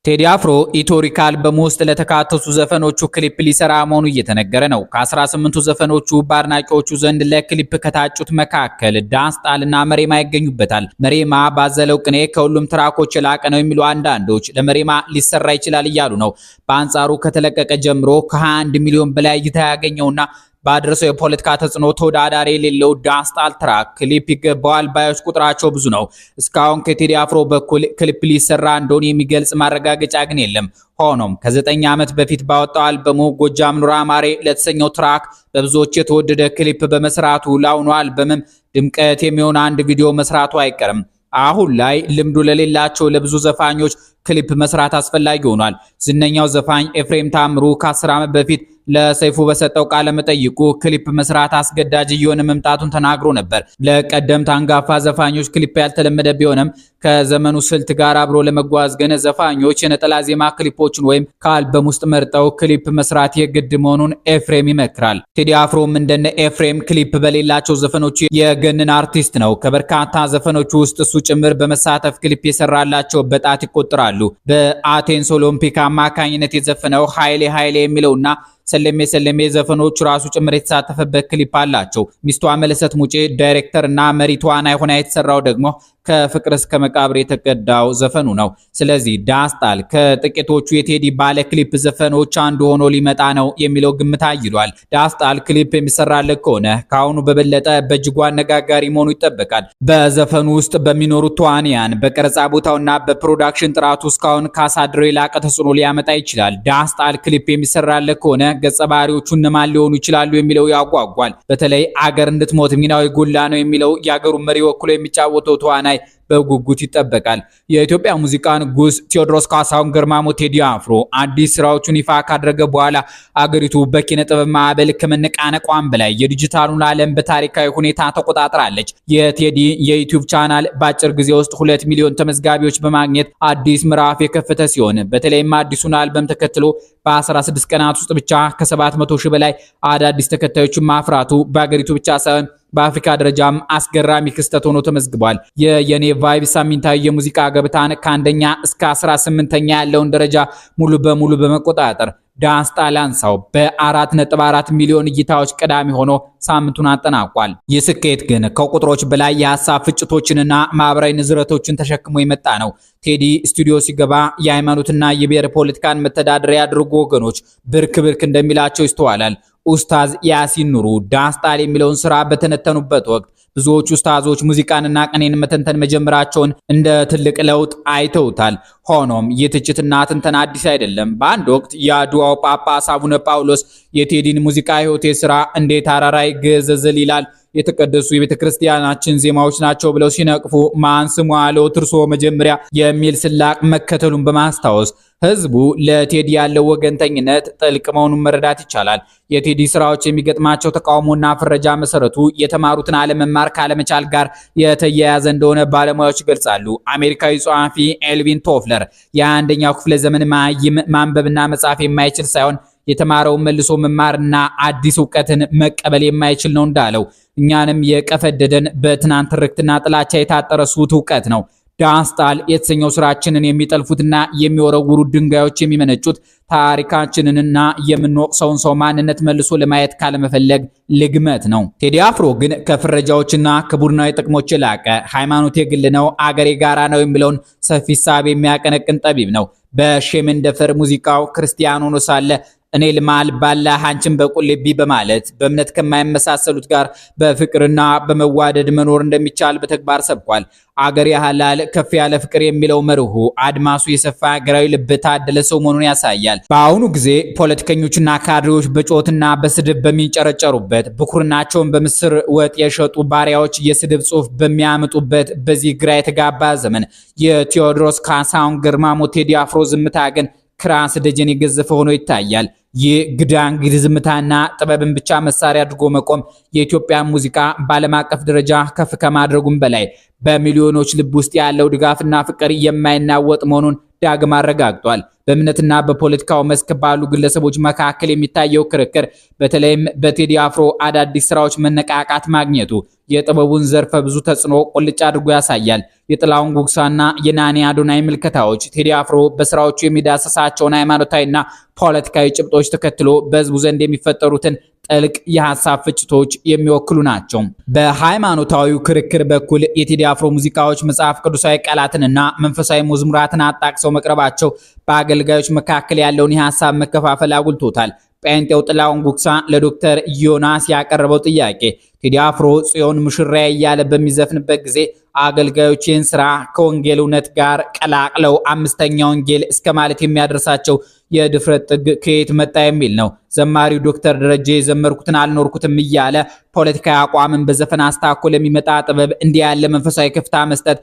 ቴዲ አፍሮ ኢትዮሪካ አልበም ውስጥ ለተካተቱ ዘፈኖቹ ክሊፕ ሊሰራ መሆኑ እየተነገረ ነው። ከ18ቱ ዘፈኖቹ በአድናቂዎቹ ዘንድ ለክሊፕ ከታጩት መካከል ዳንስጣልና መሬማ ይገኙበታል። መሬማ ባዘለው ቅኔ ከሁሉም ትራኮች የላቀ ነው የሚሉ አንዳንዶች ለመሬማ ሊሰራ ይችላል እያሉ ነው። በአንጻሩ ከተለቀቀ ጀምሮ ከ21 ሚሊዮን በላይ እይታ ያገኘውና ባደረሰው የፖለቲካ ተጽዕኖ ተወዳዳሪ የሌለው ዳንስጣል ትራክ ክሊፕ ይገባዋል ባዮች ቁጥራቸው ብዙ ነው። እስካሁን ከቴዲ አፍሮ በኩል ክሊፕ ሊሰራ እንደሆነ የሚገልጽ ማረጋገጫ ግን የለም። ሆኖም ከ9 ዓመት በፊት ባወጣው አልበሙ ጎጃም ኑራ ማሬ ለተሰኘው ትራክ በብዙዎች የተወደደ ክሊፕ በመስራቱ ላውኑ አልበምም ድምቀት የሚሆን አንድ ቪዲዮ መስራቱ አይቀርም። አሁን ላይ ልምዱ ለሌላቸው ለብዙ ዘፋኞች ክሊፕ መስራት አስፈላጊ ሆኗል። ዝነኛው ዘፋኝ ኤፍሬም ታምሩ ከ10 ዓመት በፊት ለሰይፉ በሰጠው ቃለ መጠይቁ ክሊፕ መስራት አስገዳጅ እየሆነ መምጣቱን ተናግሮ ነበር። ለቀደምት አንጋፋ ዘፋኞች ክሊፕ ያልተለመደ ቢሆንም ከዘመኑ ስልት ጋር አብሮ ለመጓዝ ግን ዘፋኞች የነጠላ ዜማ ክሊፖችን ወይም ከአልበም ውስጥ መርጠው ክሊፕ መስራት የግድ መሆኑን ኤፍሬም ይመክራል። ቴዲ አፍሮም እንደነ ኤፍሬም ክሊፕ በሌላቸው ዘፈኖች የገነነ አርቲስት ነው። ከበርካታ ዘፈኖቹ ውስጥ እሱ ጭምር በመሳተፍ ክሊፕ የሰራላቸው በጣት ይቆጠራሉ። በአቴንስ ኦሎምፒክ አማካኝነት የዘፈነው ኃይሌ ኃይሌ የሚለውና ሰለሜ ሰለሜ ዘፈኖቹ ራሱ ጭምር የተሳተፈበት ክሊፕ አላቸው። ሚስቷ መለሰት ሙጬ ዳይሬክተር እና መሪ ተዋናይ ሆና የተሰራው ደግሞ ከፍቅር እስከ መቃብር የተቀዳው ዘፈኑ ነው። ስለዚህ ዳንስጣል ከጥቂቶቹ የቴዲ ባለ ክሊፕ ዘፈኖች አንዱ ሆኖ ሊመጣ ነው የሚለው ግምት አይሏል። ዳንስጣል ክሊፕ የሚሰራለት ከሆነ ከአሁኑ በበለጠ በእጅጉ አነጋጋሪ መሆኑ ይጠበቃል። በዘፈኑ ውስጥ በሚኖሩት ተዋንያን በቀረጻ ቦታውና በፕሮዳክሽን ጥራቱ እስካሁን ካሳድረው የላቀ ተጽዕኖ ሊያመጣ ይችላል። ዳንስጣል ክሊፕ የሚሰራለት ከሆነ ገጸ ባህሪዎቹ እነማን ሊሆኑ ይችላሉ የሚለው ያጓጓል። በተለይ አገር እንድትሞት ሚናው የጎላ ነው የሚለው የአገሩ መሪ ወክሎ የሚጫወተው ተዋናይ በጉጉት ይጠበቃል። የኢትዮጵያ ሙዚቃ ንጉስ ቴዎድሮስ ካሳሁን ገርማሞ ቴዲ አፍሮ አዲስ ስራዎቹን ይፋ ካደረገ በኋላ አገሪቱ በኪነ ጥበብ ማዕበል ከመነቃነቋም በላይ የዲጂታሉን ዓለም በታሪካዊ ሁኔታ ተቆጣጥራለች። የቴዲ የዩቲዩብ ቻናል በአጭር ጊዜ ውስጥ 2 ሚሊዮን ተመዝጋቢዎች በማግኘት አዲስ ምዕራፍ የከፈተ ሲሆን በተለይም አዲሱን አልበም ተከትሎ በ16 ቀናት ውስጥ ብቻ ከ700 ሺህ በላይ አዳዲስ ተከታዮችን ማፍራቱ በአገሪቱ ብቻ ሳይሆን በአፍሪካ ደረጃም አስገራሚ ክስተት ሆኖ ተመዝግቧል። የኔ ቫይብ ሳምንታዊ የሙዚቃ ገበታን ከአንደኛ እስከ 18ኛ ያለውን ደረጃ ሙሉ በሙሉ በመቆጣጠር ዳንስጣል አንሳው በ4.4 ሚሊዮን እይታዎች ቀዳሚ ሆኖ ሳምንቱን አጠናቋል። ይህ ስኬት ግን ከቁጥሮች በላይ የሐሳብ ፍጭቶችንና ማህበራዊ ንዝረቶችን ተሸክሞ የመጣ ነው። ቴዲ ስቱዲዮ ሲገባ የሃይማኖትና የብሔር ፖለቲካን መተዳደሪያ ያድርጉ ወገኖች ብርክ ብርክ እንደሚላቸው ይስተዋላል። ኡስታዝ ያሲን ኑሩ ዳንስጣል የሚለውን ስራ በተነተኑበት ወቅት ብዙዎች ኡስታዞች ሙዚቃንና ቅኔን መተንተን መጀመራቸውን እንደ ትልቅ ለውጥ አይተውታል። ሆኖም የትችትና ትንተና አዲስ አይደለም። በአንድ ወቅት የአድዋው ጳጳስ አቡነ ጳውሎስ የቴዲን ሙዚቃ ህይወቴ ስራ እንዴት አራራይ ገዘዘል ይላል የተቀደሱ የቤተክርስቲያናችን ዜማዎች ናቸው ብለው ሲነቅፉ ማን ስሙ አለው ትርሶ መጀመሪያ የሚል ስላቅ መከተሉን በማስታወስ ህዝቡ ለቴዲ ያለው ወገንተኝነት ጥልቅ መሆኑን መረዳት ይቻላል። የቴዲ ስራዎች የሚገጥማቸው ተቃውሞና ፍረጃ መሰረቱ የተማሩትን አለመማር ካለመቻል ጋር የተያያዘ እንደሆነ ባለሙያዎች ይገልጻሉ። አሜሪካዊ ጸሐፊ ኤልቪን ቶፍለር የ21ኛው ክፍለ ዘመን ማይም ማንበብና መጻፍ የማይችል ሳይሆን የተማረው መልሶ መማርና አዲስ ዕውቀትን መቀበል የማይችል ነው እንዳለው እኛንም የቀፈደደን በትናንት ትርክትና ጥላቻ የታጠረ ሱት ዕውቀት ነው። ዳንስጣል የተሰኘው ስራችንን የሚጠልፉትና የሚወረውሩ ድንጋዮች የሚመነጩት ታሪካችንንና የምንወቅሰውን ሰው ማንነት መልሶ ለማየት ካለመፈለግ ልግመት ነው። ቴዲ አፍሮ ግን ከፍረጃዎችና ከቡድናዊ ጥቅሞች የላቀ ሃይማኖት የግል ነው፣ አገር የጋራ ነው የሚለውን ሰፊ ሐሳብ የሚያቀነቅን ጠቢብ ነው። በሸመንደፈር ሙዚቃው ክርስቲያን ሆኖ ሳለ እኔ ልማል ባላ አንቺን በቁልቢ በማለት በእምነት ከማይመሳሰሉት ጋር በፍቅርና በመዋደድ መኖር እንደሚቻል በተግባር ሰብኳል። አገር ያህላል ከፍ ያለ ፍቅር የሚለው መርሁ አድማሱ የሰፋ ሀገራዊ ልብ ታደለ ሰው መሆኑን ያሳያል። በአሁኑ ጊዜ ፖለቲከኞችና ካድሬዎች በጮትና በስድብ በሚንጨረጨሩበት ብኩርናቸውን በምስር ወጥ የሸጡ ባሪያዎች የስድብ ጽሑፍ በሚያመጡበት በዚህ ግራ የተጋባ ዘመን የቴዎድሮስ ካሳሁን ገርማሞ ቴዲ አፍሮ ዝምታ ግን ክራስ ደጀን የገዘፈ ሆኖ ይታያል። ይህ ግዳንግድ ዝምታና ጥበብን ብቻ መሳሪያ አድርጎ መቆም የኢትዮጵያ ሙዚቃ በዓለም አቀፍ ደረጃ ከፍ ከማድረጉም በላይ በሚሊዮኖች ልብ ውስጥ ያለው ድጋፍና ፍቅር የማይናወጥ መሆኑን ዳግም አረጋግጧል። በእምነትና በፖለቲካው መስክ ባሉ ግለሰቦች መካከል የሚታየው ክርክር በተለይም በቴዲ አፍሮ አዳዲስ ስራዎች መነቃቃት ማግኘቱ የጥበቡን ዘርፈ ብዙ ተጽዕኖ ቁልጭ አድርጎ ያሳያል። የጥላሁን ጉግሳና የናኒ አዶናይ ምልከታዎች ቴዲ አፍሮ በስራዎቹ የሚዳሰሳቸውን ሃይማኖታዊና ፖለቲካዊ ጭብጦች ተከትሎ በህዝቡ ዘንድ የሚፈጠሩትን ጥልቅ የሐሳብ ፍጭቶች የሚወክሉ ናቸው። በሃይማኖታዊው ክርክር በኩል የቴዲ አፍሮ ሙዚቃዎች መጽሐፍ ቅዱሳዊ ቃላትንና መንፈሳዊ መዝሙራትን አጣቅሰው መቅረባቸው በአገልጋዮች መካከል ያለውን የሐሳብ መከፋፈል አጉልቶታል። ጴንጤው ጥላሁን ጉግሳ ለዶክተር ዮናስ ያቀረበው ጥያቄ ቴዲ አፍሮ ጽዮን ሙሽራዬ እያለ በሚዘፍንበት ጊዜ አገልጋዮች ይህን ስራ ከወንጌል እውነት ጋር ቀላቅለው አምስተኛ ወንጌል እስከ ማለት የሚያደርሳቸው የድፍረት ጥግ ከየት መጣ የሚል ነው። ዘማሪው ዶክተር ደረጀ የዘመርኩትን አልኖርኩትም እያለ ፖለቲካዊ አቋምን በዘፈን አስታኮ ለሚመጣ ጥበብ እንዲህ ያለ መንፈሳዊ ከፍታ መስጠት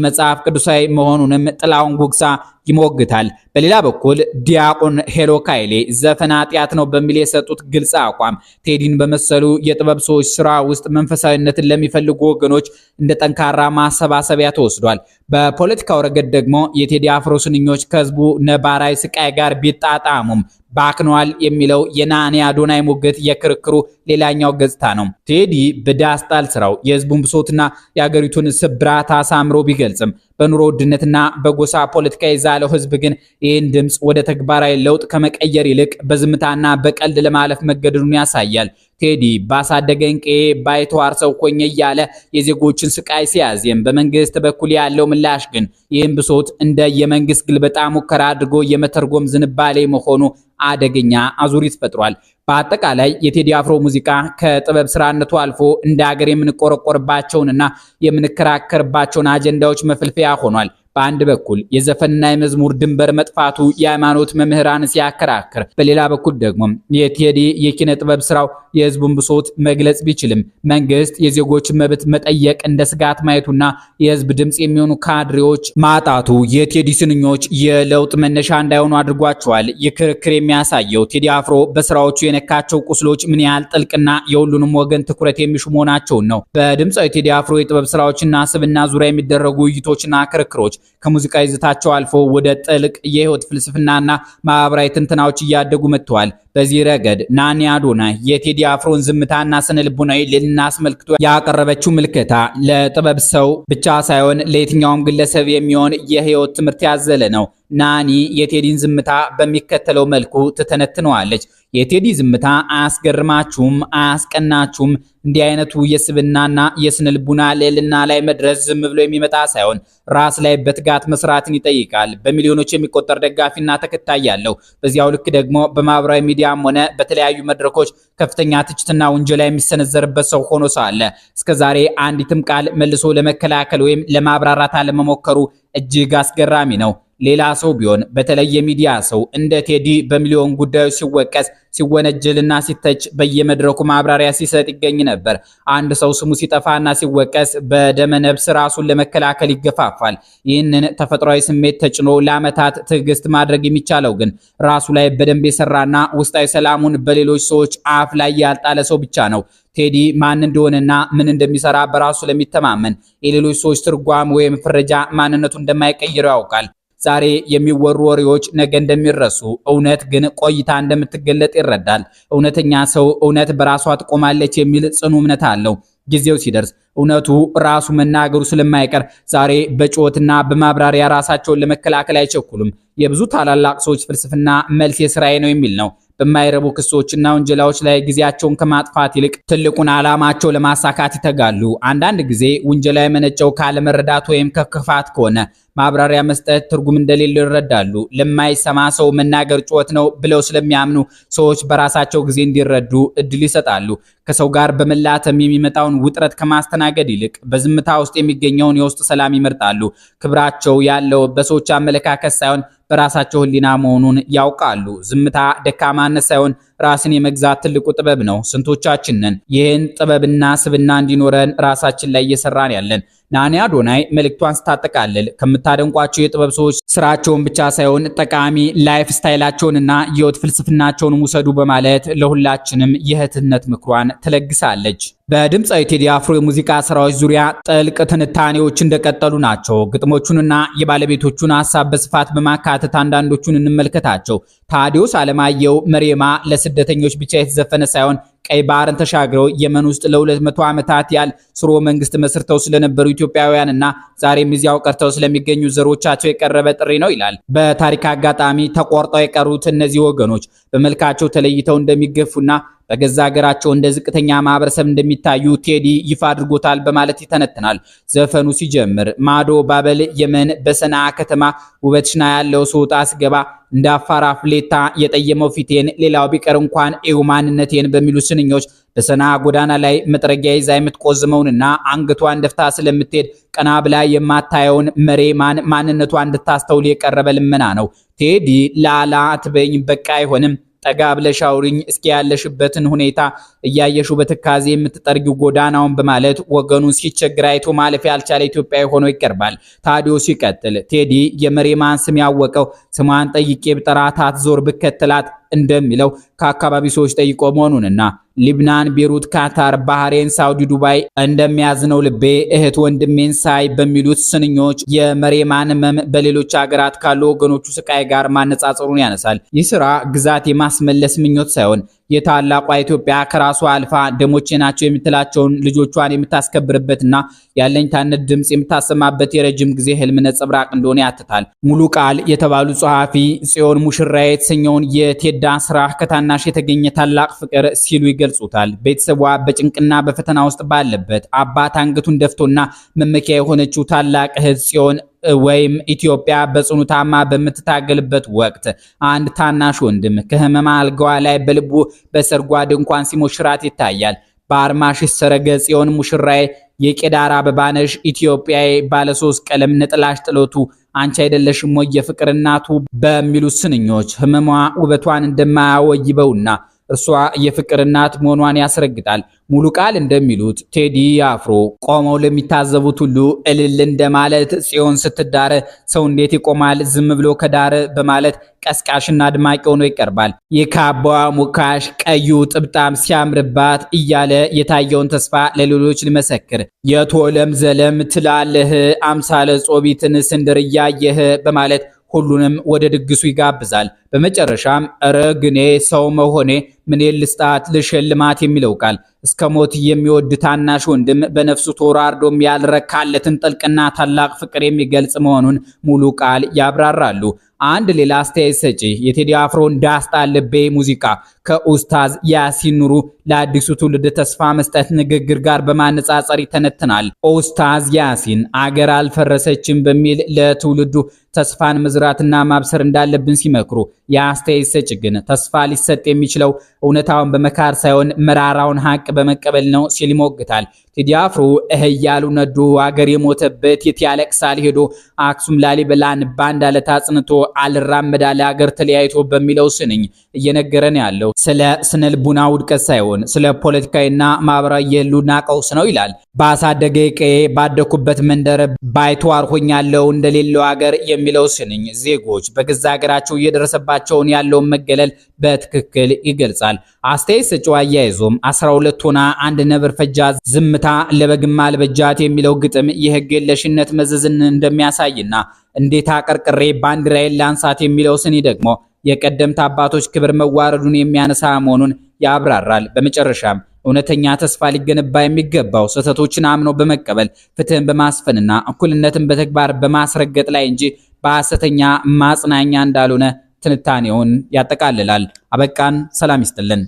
መጽሐፍ ቅዱሳዊ መሆኑንም ጥላሁን ጉግሳ ይሞግታል። በሌላ በኩል ዲያቆን ሄኖክ ኃይሌ ዘፈን ኃጢአት ነው በሚል የሰጡት ግልጽ አቋም ቴዲን በመሰሉ የጥበብ ሰዎች ስራ ውስጥ መንፈሳዊነትን ለሚፈልጉ ወገኖች እንደ ጠንካራ ማሰባሰቢያ ተወስዷል። በፖለቲካው ረገድ ደግሞ የቴዲ አፍሮ ስንኞች ከህዝቡ ነባራዊ ስቃይ ጋር ቢጣጣሙም ባክኗል የሚለው የናኒ አዶናይ ሙግት የክርክሩ ሌላኛው ገጽታ ነው። ቴዲ በዳስጣል ስራው የህዝቡን ብሶትና የአገሪቱን ስብራት አሳምሮ ቢገልጽም በኑሮ ውድነትና በጎሳ ፖለቲካ የዛለው ህዝብ ግን ይህን ድምጽ ወደ ተግባራዊ ለውጥ ከመቀየር ይልቅ በዝምታና በቀልድ ለማለፍ መገደዱን ያሳያል። ቴዲ ባሳደገኝ ቀዬ ባይተዋር ሰው ሆኜ እያለ የዜጎችን ስቃይ ሲያዜም፣ በመንግስት በኩል ያለው ምላሽ ግን ይህን ብሶት እንደ የመንግስት ግልበጣ ሙከራ አድርጎ የመተርጎም ዝንባሌ መሆኑ አደገኛ አዙሪት ፈጥሯል። በአጠቃላይ የቴዲ አፍሮ ሙዚቃ ከጥበብ ስራነቱ አልፎ እንደ ሀገር የምንቆረቆርባቸውንና የምንከራከርባቸውን አጀንዳዎች መፈልፈያ ሆኗል። በአንድ በኩል የዘፈንና የመዝሙር ድንበር መጥፋቱ የሃይማኖት መምህራን ሲያከራክር፣ በሌላ በኩል ደግሞ የቴዲ የኪነ ጥበብ ስራው የህዝቡን ብሶት መግለጽ ቢችልም መንግስት የዜጎችን መብት መጠየቅ እንደ ስጋት ማየቱና የህዝብ ድምጽ የሚሆኑ ካድሬዎች ማጣቱ የቴዲ ስንኞች የለውጥ መነሻ እንዳይሆኑ አድርጓቸዋል። የክርክር የሚያሳየው ቴዲ አፍሮ በስራዎቹ የነካቸው ቁስሎች ምን ያህል ጥልቅና የሁሉንም ወገን ትኩረት የሚሹ መሆናቸውን ነው። በድምፃዊ ቴዲ አፍሮ የጥበብ ስራዎችና ስብና ዙሪያ የሚደረጉ ውይይቶችና ክርክሮች ከሙዚቃ ይዘታቸው አልፎ ወደ ጥልቅ የህይወት ፍልስፍናና ማህበራዊ ትንተናዎች እያደጉ መጥተዋል። በዚህ ረገድ ናኒ አዶናይ የቴዲ አፍሮን ዝምታና ስነ ልቦናዊ ልዕልና አስመልክቶ ያቀረበችው ምልከታ ለጥበብ ሰው ብቻ ሳይሆን ለየትኛውም ግለሰብ የሚሆን የህይወት ትምህርት ያዘለ ነው። ናኒ የቴዲን ዝምታ በሚከተለው መልኩ ትተነትነዋለች። የቴዲ ዝምታ አያስገርማችሁም? አያስቀናችሁም? እንዲህ አይነቱ የስብናና የስነ ልቡና ልዕልና ላይ መድረስ ዝም ብሎ የሚመጣ ሳይሆን ራስ ላይ በትጋት መስራትን ይጠይቃል። በሚሊዮኖች የሚቆጠር ደጋፊና ተከታይ ያለው፣ በዚያው ልክ ደግሞ በማህበራዊ ሚዲያም ሆነ በተለያዩ መድረኮች ከፍተኛ ትችትና ውንጀላ የሚሰነዘርበት ሰው ሆኖ ሳለ እስከዛሬ አንዲትም ቃል መልሶ ለመከላከል ወይም ለማብራራት አለመሞከሩ እጅግ አስገራሚ ነው። ሌላ ሰው ቢሆን በተለይ የሚዲያ ሰው እንደ ቴዲ በሚሊዮን ጉዳዮች ሲወቀስ ሲወነጀልና ሲተች በየመድረኩ ማብራሪያ ሲሰጥ ይገኝ ነበር። አንድ ሰው ስሙ ሲጠፋና ሲወቀስ በደመ ነፍስ ራሱን ለመከላከል ይገፋፋል። ይህንን ተፈጥሯዊ ስሜት ተጭኖ ለዓመታት ትዕግስት ማድረግ የሚቻለው ግን ራሱ ላይ በደንብ የሰራና ውስጣዊ ሰላሙን በሌሎች ሰዎች አፍ ላይ ያልጣለ ሰው ብቻ ነው። ቴዲ ማን እንደሆነና ምን እንደሚሰራ በራሱ ለሚተማመን የሌሎች ሰዎች ትርጓሜ ወይም ፍረጃ ማንነቱ እንደማይቀይረው ያውቃል። ዛሬ የሚወሩ ወሬዎች ነገ እንደሚረሱ፣ እውነት ግን ቆይታ እንደምትገለጥ ይረዳል። እውነተኛ ሰው እውነት በራሷ ትቆማለች የሚል ጽኑ እምነት አለው። ጊዜው ሲደርስ እውነቱ ራሱ መናገሩ ስለማይቀር ዛሬ በጩኸትና በማብራሪያ ራሳቸውን ለመከላከል አይቸኩሉም። የብዙ ታላላቅ ሰዎች ፍልስፍና መልስ የስራዬ ነው የሚል ነው። በማይረቡ ክሶችና ወንጀላዎች ላይ ጊዜያቸውን ከማጥፋት ይልቅ ትልቁን ዓላማቸው ለማሳካት ይተጋሉ። አንዳንድ ጊዜ ውንጀላ የመነጨው ካለመረዳት ወይም ከክፋት ከሆነ ማብራሪያ መስጠት ትርጉም እንደሌለው ይረዳሉ። ለማይሰማ ሰው መናገር ጩኸት ነው ብለው ስለሚያምኑ ሰዎች በራሳቸው ጊዜ እንዲረዱ እድል ይሰጣሉ። ከሰው ጋር በመላተም የሚመጣውን ውጥረት ከማስተናገድ ይልቅ በዝምታ ውስጥ የሚገኘውን የውስጥ ሰላም ይመርጣሉ። ክብራቸው ያለው በሰዎች አመለካከት ሳይሆን በራሳቸው ሕሊና መሆኑን ያውቃሉ። ዝምታ ደካማነት ሳይሆን ራስን የመግዛት ትልቁ ጥበብ ነው። ስንቶቻችን ነን ይህን ጥበብና ስብና እንዲኖረን ራሳችን ላይ እየሰራን ያለን? ናኒ አዶናይ መልእክቷን ስታጠቃልል ከምታደንቋቸው የጥበብ ሰዎች ስራቸውን ብቻ ሳይሆን ጠቃሚ ላይፍ ስታይላቸውንና የህይወት ፍልስፍናቸውን ውሰዱ በማለት ለሁላችንም የእህትነት ምክሯን ትለግሳለች። በድምፃዊ ቴዲ አፍሮ የሙዚቃ ስራዎች ዙሪያ ጥልቅ ትንታኔዎች እንደቀጠሉ ናቸው። ግጥሞቹንና የባለቤቶቹን ሐሳብ በስፋት በማካተት አንዳንዶቹን እንመልከታቸው። ታዲዮስ አለማየሁ መሬማ ለስደተኞች ብቻ የተዘፈነ ሳይሆን ቀይ ባህርን ተሻግረው የመን ውስጥ ለ200 ዓመታት ያህል ስርወ መንግስት መስርተው ስለነበሩ ኢትዮጵያውያንና ዛሬም እዚያው ቀርተው ስለሚገኙ ዘሮቻቸው የቀረበ ጥሪ ነው ይላል። በታሪክ አጋጣሚ ተቆርጠው የቀሩት እነዚህ ወገኖች በመልካቸው ተለይተው እንደሚገፉና በገዛ ሀገራቸው እንደ ዝቅተኛ ማህበረሰብ እንደሚታዩ ቴዲ ይፋ አድርጎታል በማለት ይተነትናል። ዘፈኑ ሲጀምር ማዶ ባበል የመን በሰና ከተማ ውበትሽና ያለው ሶጣ አስገባ እንደ አፋር አፍሌታ የጠየመው ፊቴን ሌላው ቢቀር እንኳን ኤው ማንነቴን በሚሉ ስንኞች በሰና ጎዳና ላይ መጥረጊያ ይዛ የምትቆዝመውንና አንገቷን ደፍታ ስለምትሄድ ቀና ብላ የማታየውን መሬማን ማንነቷ እንድታስተውል የቀረበ ልመና ነው። ቴዲ ላላ አትበኝ በቃ አይሆንም ጠጋ ብለሽ አውሪኝ እስኪ ያለሽበትን ሁኔታ እያየሹ በትካዜ የምትጠርጊው ጎዳናውን በማለት ወገኑን ሲቸግር አይቶ ማለፍ ያልቻለ ኢትዮጵያዊ ሆኖ ይቀርባል። ታዲዮስ ሲቀጥል ቴዲ የመሬማን ስም ያወቀው ስሟን ጠይቄ ብጠራት አትዞር ብከተላት እንደሚለው ከአካባቢ ሰዎች ጠይቆ መሆኑንና ሊብናን፣ ቤሩት፣ ካታር፣ ባህሬን፣ ሳውዲ፣ ዱባይ እንደሚያዝነው ልቤ እህት ወንድሜን ሳይ በሚሉት ስንኞች የመሬማን ህመም በሌሎች ሀገራት ካሉ ወገኖቹ ስቃይ ጋር ማነጻጸሩን ያነሳል። ይህ ስራ ግዛት የማስመለስ ምኞት ሳይሆን የታላቋ ኢትዮጵያ ከራሷ አልፋ ደሞቼ ናቸው የምትላቸውን ልጆቿን የምታስከብርበትና ያለኝታነት ድምጽ የምታሰማበት የረጅም ጊዜ ህልም ነጸብራቅ እንደሆነ ያትታል። ሙሉ ቃል የተባሉ ጸሐፊ ጽዮን ሙሽራዬ የተሰኘውን የቴዳ ስራ ከታናሽ የተገኘ ታላቅ ፍቅር ሲሉ ይገልጹታል። ቤተሰቧ በጭንቅና በፈተና ውስጥ ባለበት አባት አንገቱን ደፍቶና መመኪያ የሆነችው ታላቅ እህት ጽዮን ወይም ኢትዮጵያ በጽኑ ታማ በምትታገልበት ወቅት አንድ ታናሽ ወንድም ከህመም አልጋዋ ላይ በልቡ በሰርጓ ድንኳን ሲሞሽራት ይታያል። በአርማሽ ሰረገ ጽዮን ሙሽራዬ የቄዳር አበባነሽ ኢትዮጵያዬ ባለሶስት ቀለም ነጥላሽ ጥሎቱ አንቺ አይደለሽም ወይ የፍቅር እናቱ በሚሉ ስንኞች ህመሟ ውበቷን እንደማያወይበውና እርሷ የፍቅር እናት መሆኗን ያስረግጣል። ሙሉ ቃል እንደሚሉት ቴዲ አፍሮ ቆመው ለሚታዘቡት ሁሉ እልል እንደማለት ጽዮን ስትዳረ ሰው እንዴት ይቆማል ዝም ብሎ ከዳረ በማለት ቀስቃሽና አድማቂ ሆኖ ይቀርባል። የካባዋ ሙካሽ ቀዩ ጥብጣም ሲያምርባት እያለ የታየውን ተስፋ ለሌሎች ሊመሰክር የቶለም ዘለም ትላለህ አምሳለ ጾቢትን ስንድር እያየህ በማለት ሁሉንም ወደ ድግሱ ይጋብዛል። በመጨረሻም እረግኔ ሰው መሆኔ ምን ልስጣት ለሽልማት የሚለው ቃል እስከ ሞት የሚወድ ታናሽ ወንድም በነፍሱ ተወራርዶም ያልረካለትን ጥልቅና ታላቅ ፍቅር የሚገልጽ መሆኑን ሙሉ ቃል ያብራራሉ። አንድ ሌላ አስተያየት ሰጪ የቴዲ አፍሮን ዳስጣ ልቤ ሙዚቃ ከኡስታዝ ያሲን ኑሩ ለአዲሱ ትውልድ ተስፋ መስጠት ንግግር ጋር በማነጻጸር ይተነትናል። ኡስታዝ ያሲን አገር አልፈረሰችም በሚል ለትውልዱ ተስፋን መዝራትና ማብሰር እንዳለብን ሲመክሩ፣ የአስተያየት ሰጪ ግን ተስፋ ሊሰጥ የሚችለው እውነታውን በመካር ሳይሆን መራራውን ሀቅ በመቀበል ነው ሲል ይሞግታል። ቴዲ አፍሮ እህያሉ ነዶ አገር የሞተበት የት ያለቅሳል ሄዶ አክሱም ላሊበላን ባንድ አለት አጽንቶ አልራመዳለ አገር ተለያይቶ በሚለው ስንኝ እየነገረን ያለው ስለ ስነልቡና ውድቀት ሳይሆን ስለ ፖለቲካዊና ማህበራዊ የህልውና ቀውስ ነው ይላል። ባሳደገ ቀዬ ባደኩበት መንደር ባይተዋር ሆኛለሁ እንደሌለው አገር የሚለው ስንኝ ዜጎች በገዛ ሀገራቸው እየደረሰባቸውን ያለውን መገለል በትክክል ይገልጻል። አስተያየት ሰጪው አያይዞም 12 ሆና አንድ ነብር ፈጃ ዝምታ ለበግማ አልበጃት የሚለው ግጥም የህግ የለሽነት መዘዝን እንደሚያሳይና እንዴት አቀርቅሬ ባንዲራዬን ላንሳት የሚለው ስኒ ደግሞ የቀደምት አባቶች ክብር መዋረዱን የሚያነሳ መሆኑን ያብራራል። በመጨረሻም እውነተኛ ተስፋ ሊገነባ የሚገባው ስህተቶችን አምኖ በመቀበል ፍትህን በማስፈንና እኩልነትን በተግባር በማስረገጥ ላይ እንጂ በሐሰተኛ ማጽናኛ እንዳልሆነ ትንታኔውን ያጠቃልላል። አበቃን። ሰላም ይስጥልን።